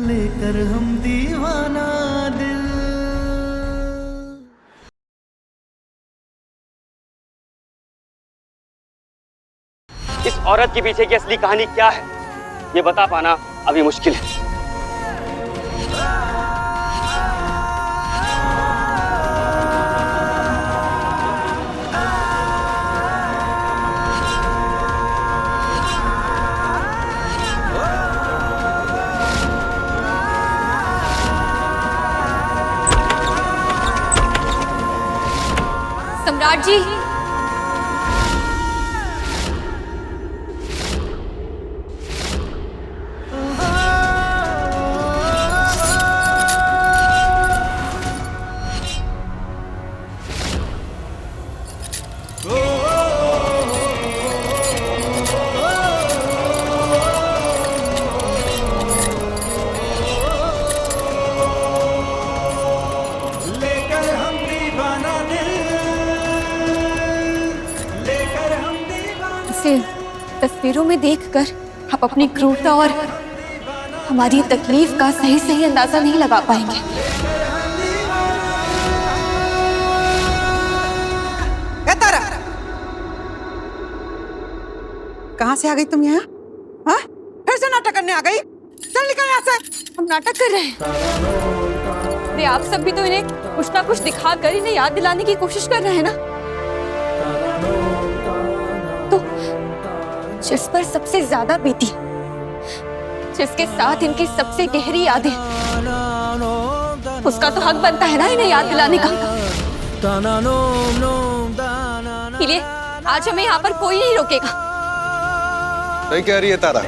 लेकर हम दीवाना दिल। इस औरत के पीछे की असली कहानी क्या है, ये बता पाना अभी मुश्किल है। सम्राट जी, इसे तस्वीरों में देखकर आप अपनी क्रूरता और हमारी तकलीफ का सही सही अंदाजा नहीं लगा पाएंगे। तारा, कहाँ से आ गई तुम यहाँ? हाँ? फिर से नाटक करने आ गई? चल निकल यहाँ से। हम नाटक कर रहे हैं। अरे आप सब भी तो इन्हें कुछ ना कुछ दिखाकर इन्हें याद दिलाने की कोशिश कर रहे हैं ना। तो जिस पर सबसे ज्यादा बीती, जिसके साथ इनकी सबसे गहरी यादें, उसका तो हक बनता है ना इन्हें याद दिलाने का। इसलिए आज हमें यहाँ पर कोई नहीं रोकेगा। सही कह रही है तारा।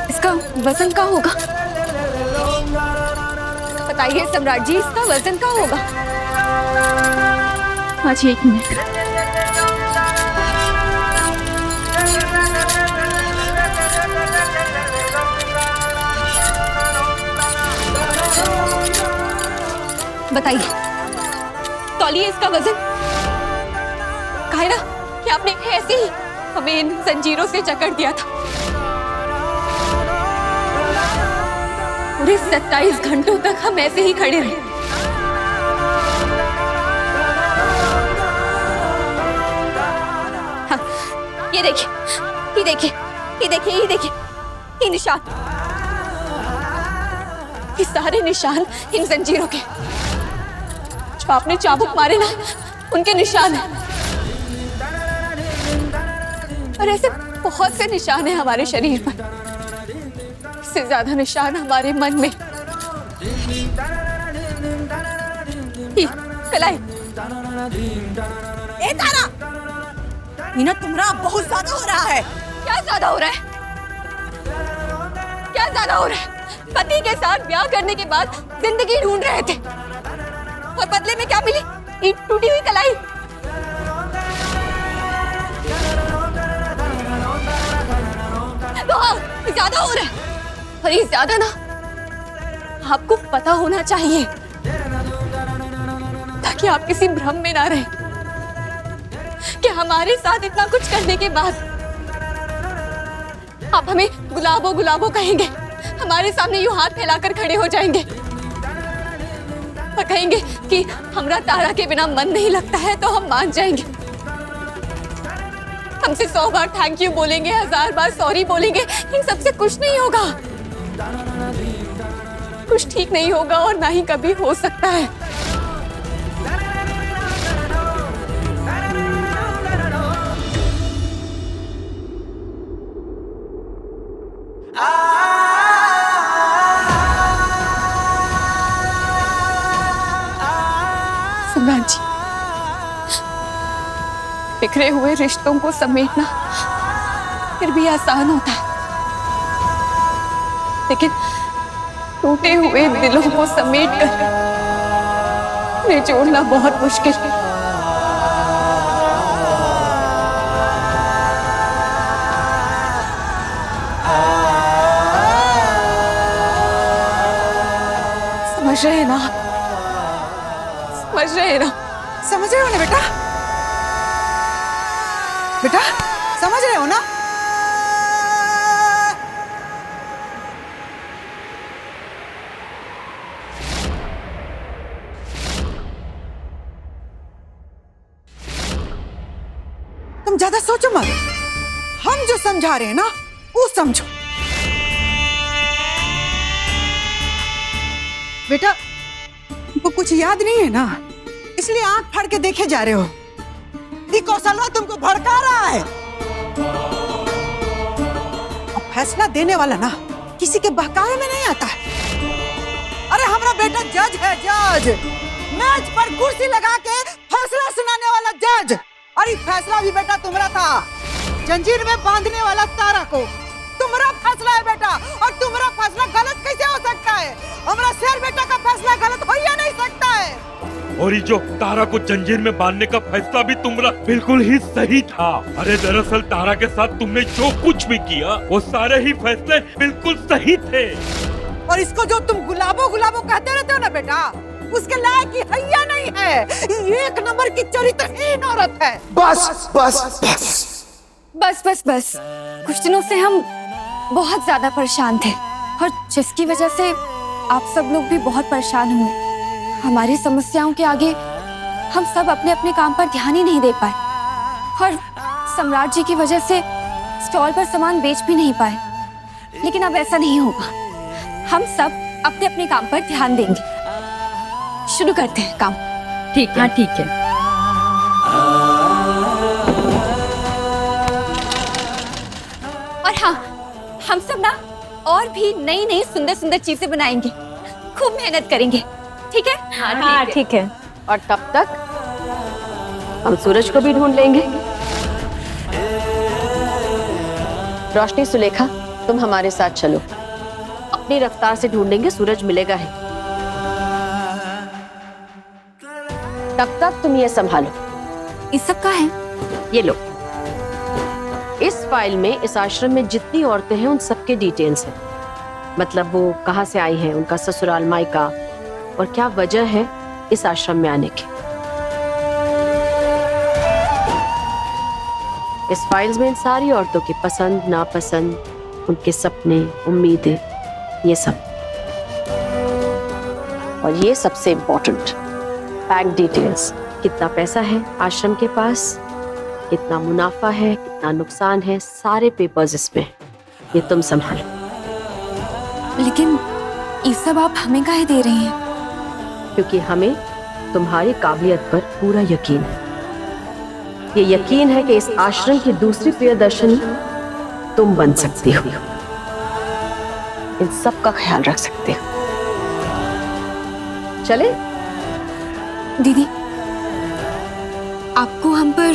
इसका वजन क्या होगा? बताइए सम्राट जी, इसका वजन क्या होगा? आज 1 मिनट। बताइए, तौलिए इसका वजन। कायरा, कि आपने ऐसे ही हमें इन जंजीरों से जकड़ दिया था। पूरे 27 घंटों तक हम ऐसे ही खड़े रहे। हाँ, ये देखिए, ये देखिए, ये देखिए, ये देखिए, ये निशान, ये सारे निशान इन जंजीरों के, जो आपने चाबुक मारे ना, उनके निशान हैं। और ऐसे बहुत से निशान हैं हमारे शरीर पर। इससे ज्यादा निशान हमारे मन में। कलाई। ए तारा, मीना तुम्हारा बहुत ज्यादा हो रहा है। क्या ज्यादा हो रहा है? क्या ज्यादा हो रहा है? पति के साथ ब्याह करने के बाद जिंदगी ढूंढ रहे थे, और बदले में क्या मिली? एक टूटी हुई कलाई। तो हाँ, ज्यादा हो रहा है। और ये ज्यादा ना आपको पता होना चाहिए, ताकि आप किसी भ्रम में ना रहें कि हमारे साथ इतना कुछ करने के बाद आप हमें गुलाबो गुलाबो कहेंगे, हमारे सामने यूं हाथ फैलाकर खड़े हो जाएंगे और कहेंगे कि हमरा तारा के बिना मन नहीं लगता है, तो हम मान जाएंगे। हमसे 100 बार थैंक यू बोलेंगे, 1000 बार सॉरी बोलेंगे, इन सबसे कुछ नहीं होगा, कुछ ठीक नहीं होगा और ना ही कभी हो सकता है। सम्राट जी, बिखरे हुए रिश्तों को समेटना फिर भी आसान होता है, लेकिन टूटे हुए दिलों को समेटकर उन्हें जोड़ना बहुत मुश्किल है। समझ रहे हैं ना? समझ रहे हैं ना? समझ रहे हो ना बेटा? बेटा समझ रहे हो ना? तुम ज्यादा सोचो मत, हम जो समझा रहे हैं ना वो समझो। बेटा तुमको कुछ याद नहीं है ना, इसलिए आंख फाड़ के देखे जा रहे हो। ये कौशलवा तुमको भड़का रहा है। अब फैसला देने वाला ना किसी के बहकावे में नहीं आता है। अरे हमारा बेटा जज है, जज, मेज पर कुर्सी लगा के फैसला सुनाने वाला जज। अरे फैसला भी बेटा तुम्हारा था, जंजीर में बांधने वाला तारा को। तुम्हारा फैसला है बेटा, और तुम्हारा फैसला गलत कैसे हो सकता है? हमारा शेर बेटा का फैसला गलत हो या नहीं सकता है? और ये जो तारा को जंजीर में बांधने का फैसला भी तुम्हारा बिल्कुल ही सही था। अरे दरअसल तारा के साथ तुमने जो कुछ भी किया वो सारे ही फैसले बिल्कुल सही थे। और इसको जो तुम गुलाबो गुलाबो कहते रहते हो ना बेटा, उसके लायक ये हैया नहीं है। ये एक नंबर की चरित्रहीन औरत है। बस बस बस बस बस बस। कुछ दिनों से हम बहुत ज्यादा परेशान थे, और जिसकी वजह से आप सब लोग भी बहुत परेशान हुए। हमारी समस्याओं के आगे हम सब अपने अपने काम पर ध्यान ही नहीं दे पाए, और सम्राट जी की वजह से स्टॉल पर सामान बेच भी नहीं पाए। लेकिन अब ऐसा नहीं होगा, हम सब अपने अपने काम पर ध्यान देंगे। शुरू करते हैं काम। ठीक है। हाँ ठीक है। और हाँ, हम सब ना और भी नई नई सुंदर सुंदर चीजें बनाएंगे, खूब मेहनत करेंगे, ठीक है? हाँ ठीक है। और तब तक हम सूरज को भी ढूंढ लेंगे। रोशनी, सुलेखा, तुम हमारे साथ चलो। अपनी रफ्तार से ढूंढेंगे, सूरज मिलेगा ही। तब तक तुम ये संभालो। इस सब का है? ये लो। इस फाइल में इस आश्रम में जितनी औरतें हैं उन सबके डिटेल्स हैं। मतलब वो कहाँ से आई हैं, उनका ससुराल मायका, और क्या वजह है इस आश्रम में आने की। इस फाइल्स में इन सारी औरतों की पसंद नापसंद, उनके सपने, उम्मीदें, ये सब। और ये सबसे इम्पोर्टेंट, बैंक डिटेल्स। कितना पैसा है आश्रम के पास, कितना मुनाफा है, कितना नुकसान है, सारे पेपर्स इसमें। ये तुम संभालो। लेकिन ये सब आप हमें काहे दे रही हैं? क्योंकि हमें तुम्हारी काबिलियत पर पूरा यकीन है। ये यकीन है कि इस आश्रम की दूसरी प्रियदर्शनी तुम बन सकती हो, इन सब का ख्याल रख सकते हो। चले? दीदी, आपको हम पर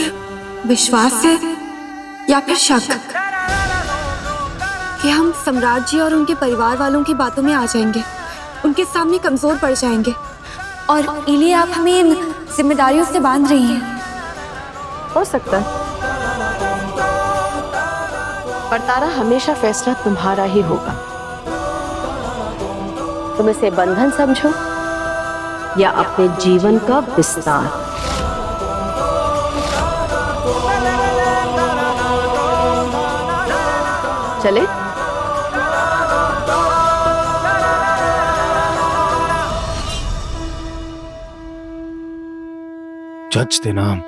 विश्वास है या फिर शक कि हम सम्राट जी और उनके परिवार वालों की बातों में आ जाएंगे, उनके सामने कमजोर पड़ जाएंगे, और इसीलिए आप हमें इन जिम्मेदारियों से बांध रही हैं? हो सकता है, पर तारा, हमेशा फैसला तुम्हारा ही होगा। तुम इसे बंधन समझो या अपने जीवन का विस्तार। चले? जज थे नाम।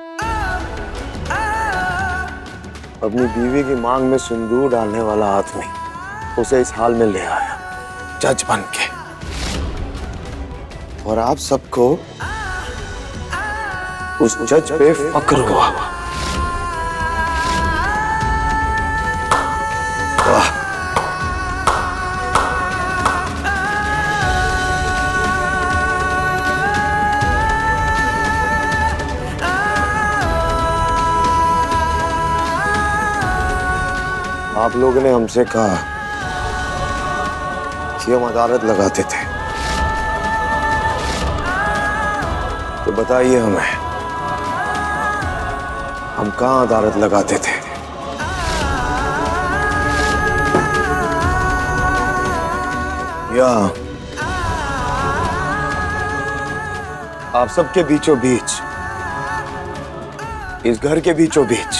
अपनी बीवी की मांग में सिंदूर डालने वाला आदमी उसे इस हाल में ले आया, जज बन के। और आप सबको उस जज पे फक्र हुआ। वाह, आप लोगों ने हमसे कहा कि हम अदालत लगाते थे, तो बताइए हमें, हम कहाँ अदालत लगाते थे? या आप सबके बीचों बीच, इस घर के बीचों बीच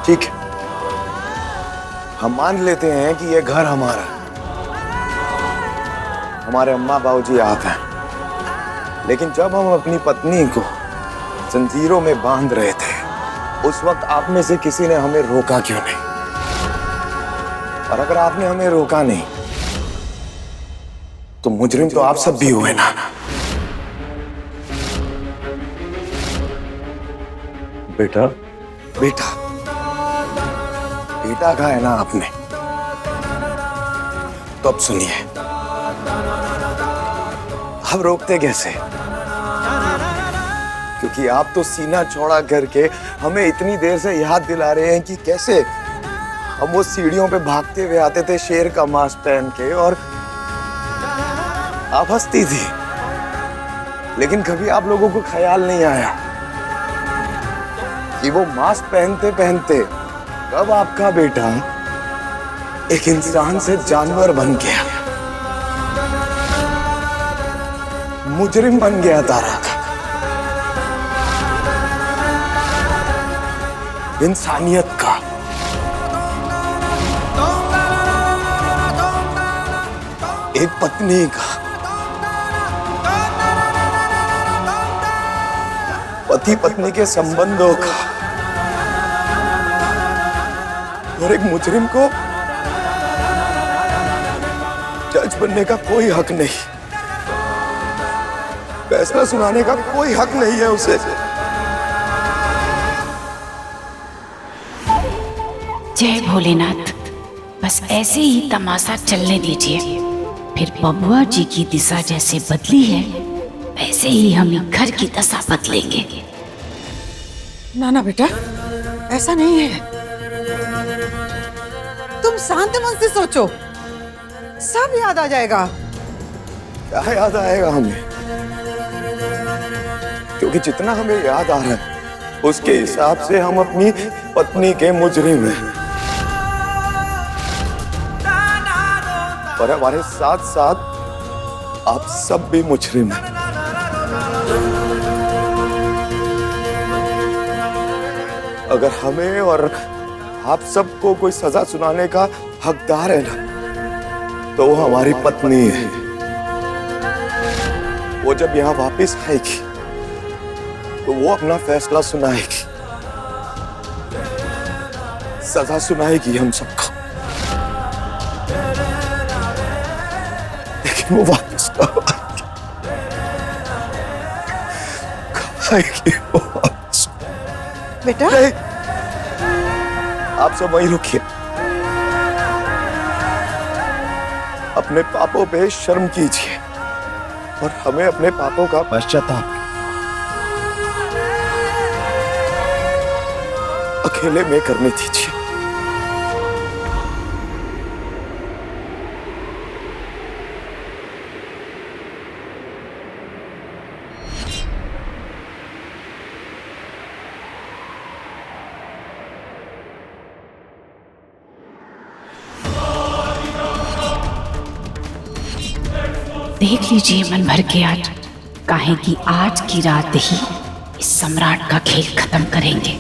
ठीक है, हम मान लेते हैं कि ये घर हमारा है। हमारे अम्मा बाबूजी आप हैं, लेकिन जब हम अपनी पत्नी को जंजीरों में बांध रहे थे, उस वक्त आप में से किसी ने हमें रोका क्यों नहीं? और अगर आपने हमें रोका नहीं, तो मुजरिम तो आप सब भी हुए ना। बेटा, बेटा बेटा कहा है ना आपने, तो अब सुनिए, अब रोकते कैसे? क्योंकि आप तो सीना चौड़ा करके हमें इतनी देर से याद दिला रहे हैं कि कैसे हम वो सीढ़ियों पे भागते हुए आते थे शेर का मांस पहन के, और आप हंसती थी। लेकिन कभी आप लोगों को ख्याल नहीं आया कि वो मास्क पहनते पहनते कब आपका बेटा एक इंसान से जानवर बन गया, मुजरिम बन गया तारा का। इंसानियत का, एक पत्नी का, पति पत्नी के संबंधों का, और एक मुजरिम को जज बनने का कोई हक नहीं, फैसला सुनाने का कोई हक नहीं है उसे। जय भोलेनाथ, बस ऐसे ही तमाशा चलने दीजिए, फिर बबुआ जी की दिशा जैसे बदली है वैसे ही हम घर की दशा बदलेंगे। ना ना बेटा, ऐसा नहीं है। तुम शांत मन से सोचो, सब याद आ जाएगा। क्या याद आएगा हमें? क्योंकि जितना हमें याद आ रहा है उसके हिसाब से हम अपनी पत्नी के मुजरिम हैं, और हमारे साथ साथ आप सब भी मुजरिम हैं। अगर हमें और आप सबको कोई सजा सुनाने का हकदार है ना, तो वो हमारी पत्नी है। वो जब यहाँ वापस आएगी तो वो अपना फैसला सुनाएगी, सजा सुनाएगी हम सबको। लेकिन वो वापस कब आएगी? वो वापस बेटा नहीं, आप सब वहीं रुकिए। अपने पापों पे शर्म कीजिए और हमें अपने पापों का पश्चाताप अकेले में करने दीजिए। देख लीजिए मन भर के आज, काहे कि आज की रात ही इस सम्राट का खेल खत्म करेंगे।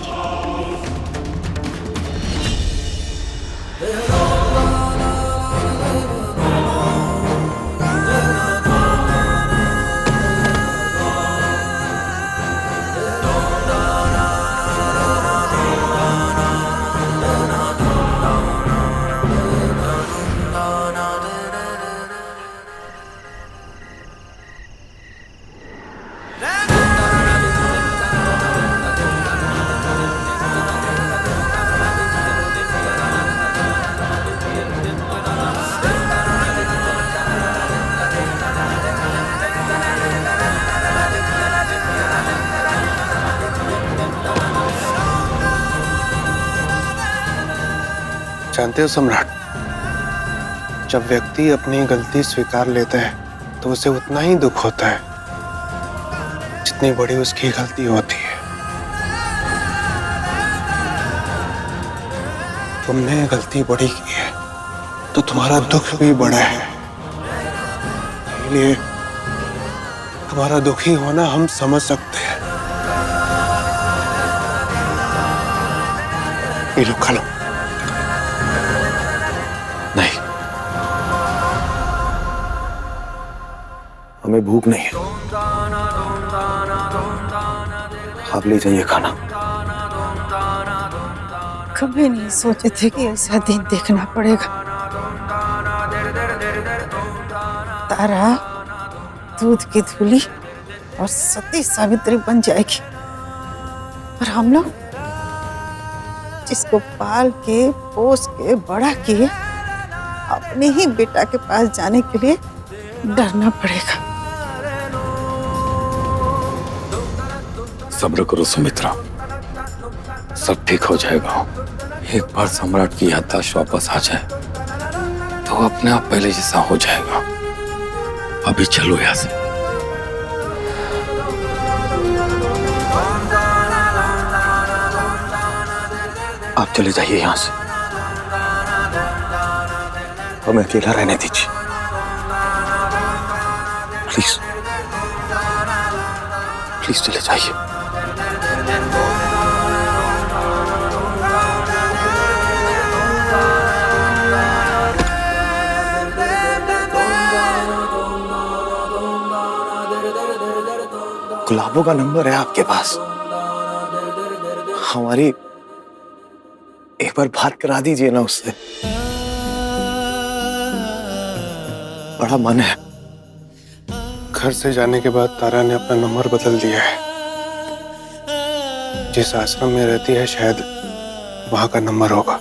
जानते हो सम्राट, जब व्यक्ति अपनी गलती स्वीकार लेता है तो उसे उतना ही दुख होता है जितनी बड़ी उसकी गलती होती है। तुमने गलती बड़ी की है तो तुम्हारा दुख भी बड़ा है, इसलिए तुम्हारा दुखी होना हम समझ सकते हैं। ये लो खा लो। नहीं, हमें भूख नहीं है। आप ले जाइए खाना। कभी नहीं सोचे थे कि ऐसा दिन देखना पड़ेगा। तारा दूध की धूली और सती सावित्री बन जाएगी, और हम लोग जिसको पाल के पोस के बड़ा किए, अपने ही बेटा के पास जाने के लिए डरना पड़ेगा। सब्र करो सुमित्रा, सब ठीक हो जाएगा। एक बार सम्राट की याददाश्त वापस आ जाए तो अपने आप पहले जैसा हो जाएगा। अभी चलो यहाँ से। आप चले जाइए यहाँ से, हमें अकेला रहने दीजिए प्लीज। प्लीज चले जाइए। गुलाबों का नंबर है आपके पास, हमारी एक बार बात करा दीजिए ना उससे। बड़ा मन है। घर से जाने के बाद तारा ने अपना नंबर बदल दिया है। जिस आश्रम में रहती है शायद वहां का नंबर होगा।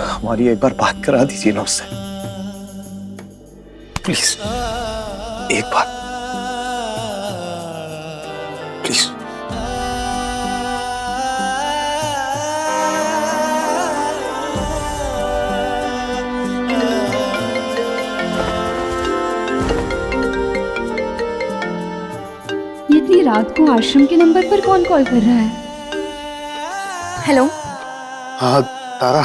हमारी एक बार बात करा दीजिए ना उससे प्लीज, एक बार प्लीज। इतनी रात को आश्रम के नंबर पर कौन कॉल कर रहा है? हेलो। हाँ तारा,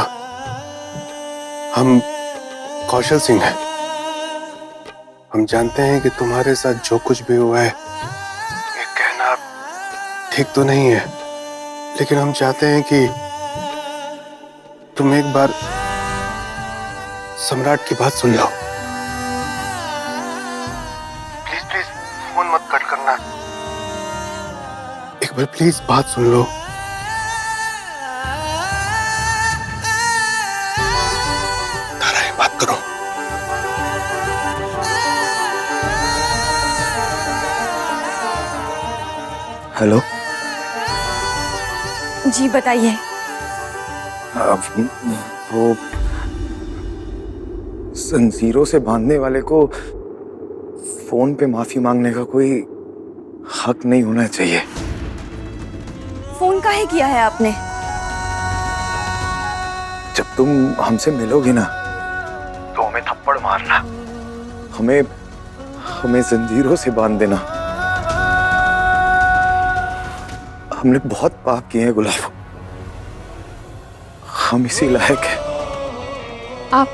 हम कौशल सिंह हैं। हम जानते हैं कि तुम्हारे साथ जो कुछ भी हुआ है ये कहना ठीक तो नहीं है, लेकिन हम चाहते हैं कि तुम एक बार सम्राट की बात सुन लो। प्लीज प्लीज फोन मत कट करना, एक बार प्लीज बात सुन लो। तारा ये बात करो। हेलो। जी बताइए। वो जंजीरों से बांधने वाले को फोन पे माफी मांगने का कोई हक नहीं होना चाहिए। फोन काहे किया है आपने? जब तुम हमसे मिलोगी ना तो हमें थप्पड़ मारना, हमें जंजीरों से बांध देना। हमने बहुत पाप किए हैं गुलाब, हम इसी लायक हैं। आप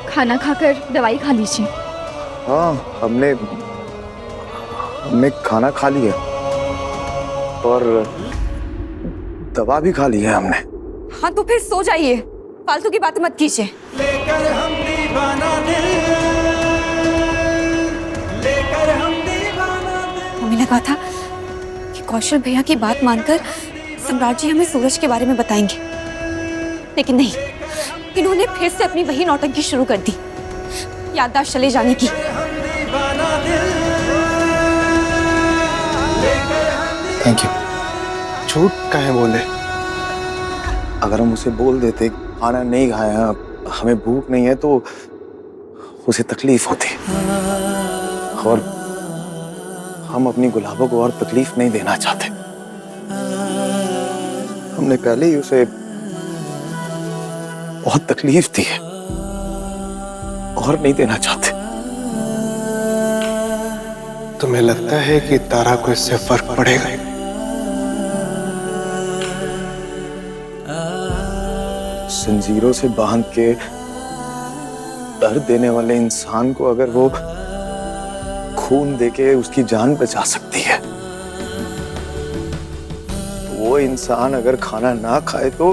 खाना खाकर दवाई खा लीजिए। हाँ, हमने खाना खा लिया और दवा भी खा ली है हमने। हाँ तो फिर सो जाइए, फालतू की बातें मत कीजिए। लेकर हम दीवाना दिल, लेकर हम दीवाना दिल। हमें लगा था कि कौशल भैया की बात मानकर सम्राट जी हमें सूरज के बारे में बताएंगे, लेकिन नहीं, इन्होंने फिर से अपनी वही नौटंकी शुरू कर दी, याददाश्त चले जाने की। Thank you. झूठ काहे बोले? अगर हम उसे बोल देते खाना नहीं खाया, हमें भूख नहीं है, तो उसे तकलीफ होती, और हम अपनी गुलाबों को और तकलीफ नहीं देना चाहते। हमने पहले ही उसे बहुत तकलीफ दी है और नहीं देना चाहते। तुम्हें लगता है कि तारा को इससे फर्क पड़ेगा? जंजीरों से बांध के दर्द देने वाले इंसान को अगर वो खून देके उसकी जान बचा सकती है, तो वो इंसान अगर खाना ना खाए तो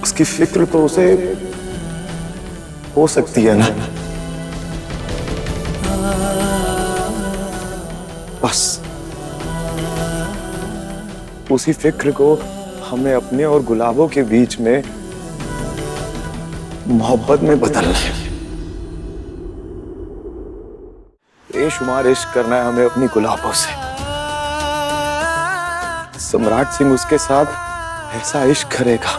उसकी फिक्र तो उसे हो सकती है ना। बस उसी फिक्र को हमें अपने और गुलाबों के बीच में मोहब्बत में बदलना है। बेशुमार इश्क करना है हमें अपनी गुलाबों से। सम्राट सिंह उसके साथ ऐसा इश्क करेगा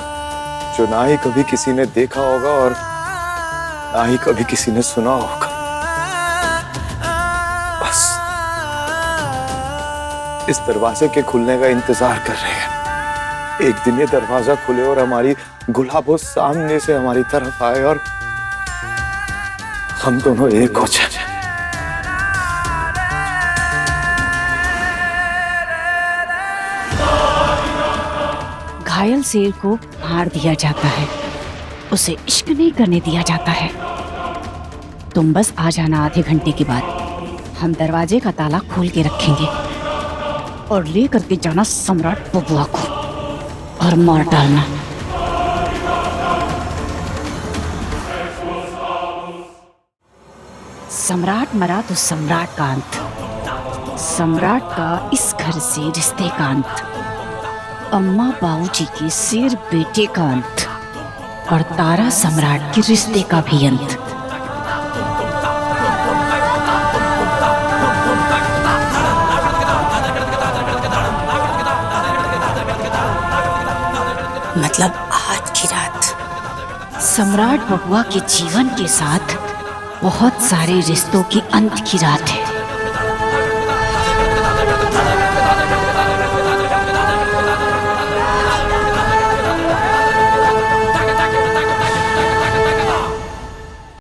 जो ना ही कभी किसी ने देखा होगा और ना ही कभी किसी ने सुना होगा। बस इस दरवाजे के खुलने का इंतजार कर रहे हैं। एक दिन ये दरवाजा खुले और हमारी गुलाबों सामने से हमारी तरफ आए और हम दोनों एक हो जाए। घायल शेर को मार दिया जाता है, उसे इश्क नहीं करने दिया जाता है। तुम बस आ जाना आधे घंटे के बाद। हम दरवाजे का ताला खोल के रखेंगे और ले करके जाना सम्राट बबुआ को और मार डालना। सम्राट मरा तो सम्राट का अंत, सम्राट का इस घर से रिश्ते का अंत, अम्मा बाबूजी के शेर बेटे का अंत और तारा सम्राट के रिश्ते का भी अंत। मतलब आज की रात सम्राट बबुआ के जीवन के साथ बहुत सारे रिश्तों के अंत की रात है।